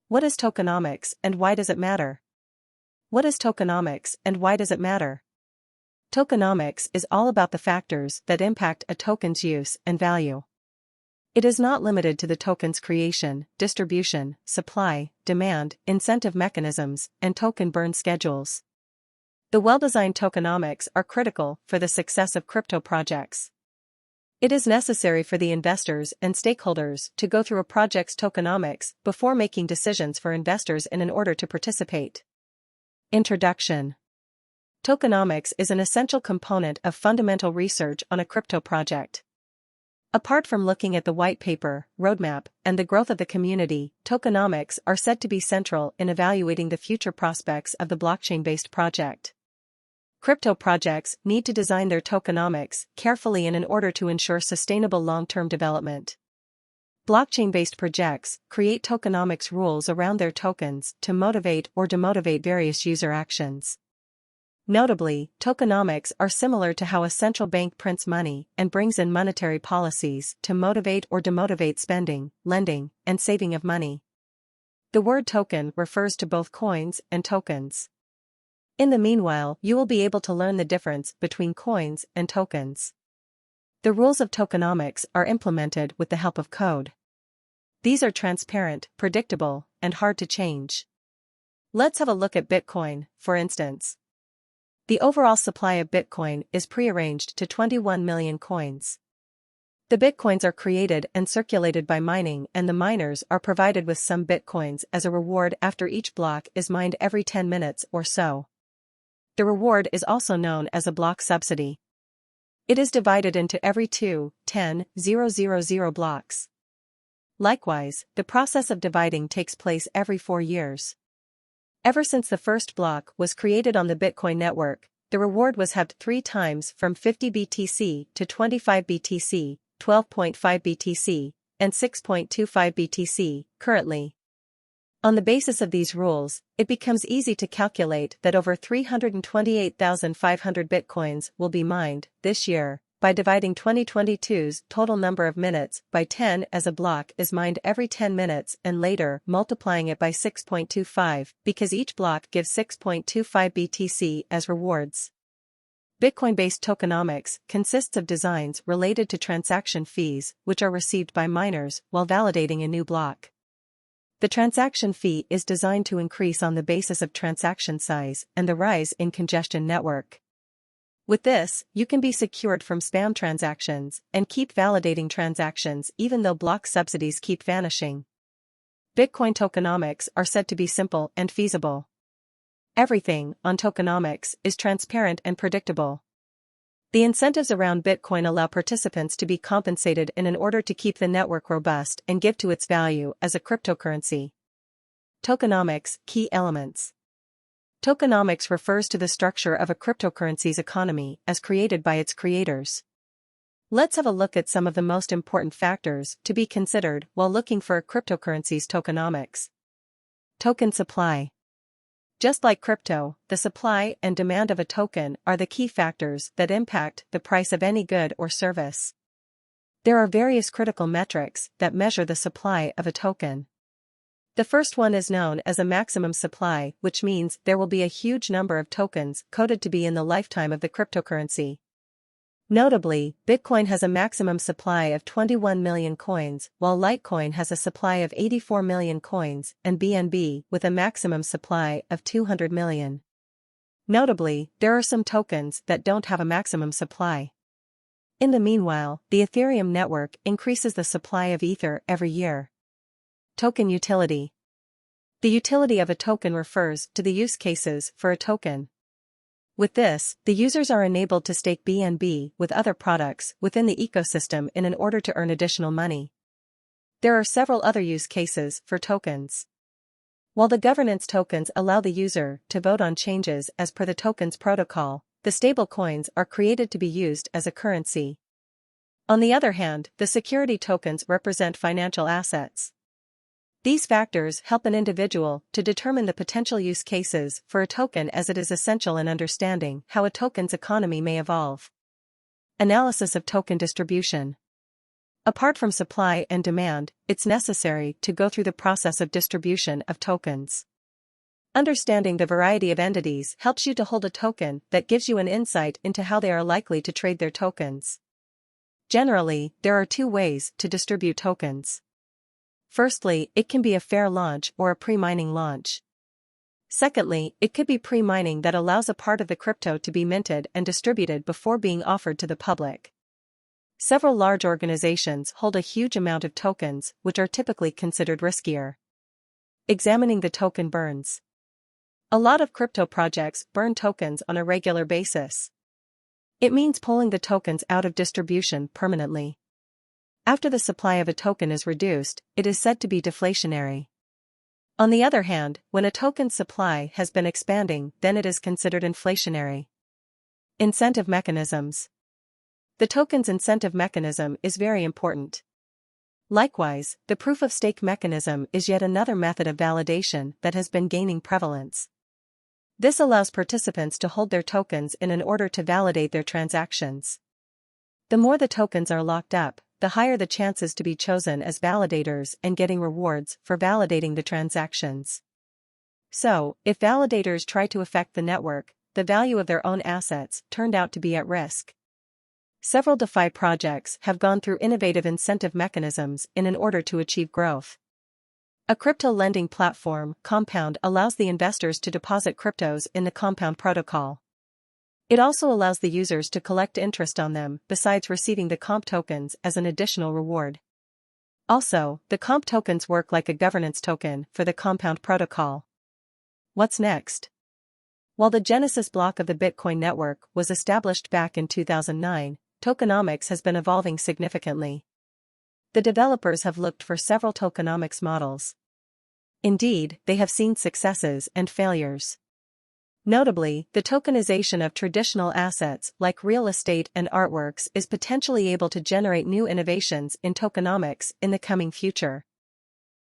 What is tokenomics and why does it matter? What is tokenomics and why does it matter? Tokenomics is all about the factors that impact a token's use and value. It is not limited to the token's creation, distribution, supply, demand, incentive mechanisms, and token burn schedules. The well-designed tokenomics are critical for the success of crypto projects. It is necessary for the investors and stakeholders to go through a project's tokenomics before making decisions for investors in order to participate. Introduction. Tokenomics is an essential component of fundamental research on a crypto project. Apart from looking at the white paper, roadmap, and the growth of the community, tokenomics are said to be central in evaluating the future prospects of the blockchain-based project. Crypto projects need to design their tokenomics carefully in order to ensure sustainable long-term development. Blockchain-based projects create tokenomics rules around their tokens to motivate or demotivate various user actions. Notably, tokenomics are similar to how a central bank prints money and brings in monetary policies to motivate or demotivate spending, lending, and saving of money. The word token refers to both coins and tokens. In the meanwhile, you will be able to learn the difference between coins and tokens. The rules of tokenomics are implemented with the help of code. These are transparent, predictable, and hard to change. Let's have a look at Bitcoin, for instance. The overall supply of Bitcoin is prearranged to 21 million coins. The Bitcoins are created and circulated by mining, and the miners are provided with some Bitcoins as a reward after each block is mined every 10 minutes or so. The reward is also known as a block subsidy. It is divided into every 2, 10, 000 blocks. Likewise, the process of dividing takes place every 4 years. Ever since the first block was created on the Bitcoin network, the reward was halved 3 times from 50 BTC to 25 BTC, 12.5 BTC, and 6.25 BTC, currently. On the basis of these rules, it becomes easy to calculate that over 328,500 Bitcoins will be mined this year, by dividing 2022's total number of minutes by 10 as a block is mined every 10 minutes and later multiplying it by 6.25 because each block gives 6.25 BTC as rewards. Bitcoin-based tokenomics consists of designs related to transaction fees which are received by miners while validating a new block. The transaction fee is designed to increase on the basis of transaction size and the rise in congestion network. With this, you can be secured from spam transactions and keep validating transactions even though block subsidies keep vanishing. Bitcoin tokenomics are said to be simple and feasible. Everything on tokenomics is transparent and predictable. The incentives around Bitcoin allow participants to be compensated in order to keep the network robust and give to its value as a cryptocurrency. Tokenomics key elements. Tokenomics refers to the structure of a cryptocurrency's economy as created by its creators. Let's have a look at some of the most important factors to be considered while looking for a cryptocurrency's tokenomics. Token supply. Just like crypto, the supply and demand of a token are the key factors that impact the price of any good or service. There are various critical metrics that measure the supply of a token. The first one is known as a maximum supply, which means there will be a huge number of tokens coded to be in the lifetime of the cryptocurrency. Notably, Bitcoin has a maximum supply of 21 million coins, while Litecoin has a supply of 84 million coins, and BNB with a maximum supply of 200 million. Notably, there are some tokens that don't have a maximum supply. In the meanwhile, the Ethereum network increases the supply of Ether every year. Token utility. The utility of a token refers to the use cases for a token. With this, the users are enabled to stake BNB with other products within the ecosystem in order to earn additional money. There are several other use cases for tokens. While the governance tokens allow the user to vote on changes as per the token's protocol, the stable coins are created to be used as a currency. On the other hand, the security tokens represent financial assets. These factors help an individual to determine the potential use cases for a token, as it is essential in understanding how a token's economy may evolve. Analysis of token distribution. Apart from supply and demand, it's necessary to go through the process of distribution of tokens. Understanding the variety of entities helps you to hold a token that gives you an insight into how they are likely to trade their tokens. Generally, there are two ways to distribute tokens. Firstly, it can be a fair launch or a pre-mining launch. Secondly, it could be pre-mining that allows a part of the crypto to be minted and distributed before being offered to the public. Several large organizations hold a huge amount of tokens, which are typically considered riskier. Examining the token burns. A lot of crypto projects burn tokens on a regular basis. It means pulling the tokens out of distribution permanently. After the supply of a token is reduced, it is said to be deflationary. On the other hand, when a token's supply has been expanding, then it is considered inflationary. Incentive mechanisms. The token's incentive mechanism is very important. Likewise, the proof-of-stake mechanism is yet another method of validation that has been gaining prevalence. This allows participants to hold their tokens in order to validate their transactions. The more the tokens are locked up, the higher the chances to be chosen as validators and getting rewards for validating the transactions. So, if validators try to affect the network, the value of their own assets turned out to be at risk. Several DeFi projects have gone through innovative incentive mechanisms in order to achieve growth. A crypto lending platform, Compound, allows the investors to deposit cryptos in the Compound protocol. It also allows the users to collect interest on them, besides receiving the Comp tokens as an additional reward. Also, the Comp tokens work like a governance token for the Compound protocol. What's next? While the Genesis block of the Bitcoin network was established back in 2009, Tokenomics has been evolving significantly. The developers have looked for several tokenomics models. Indeed, they have seen successes and failures. Notably, the tokenization of traditional assets like real estate and artworks is potentially able to generate new innovations in tokenomics in the coming future.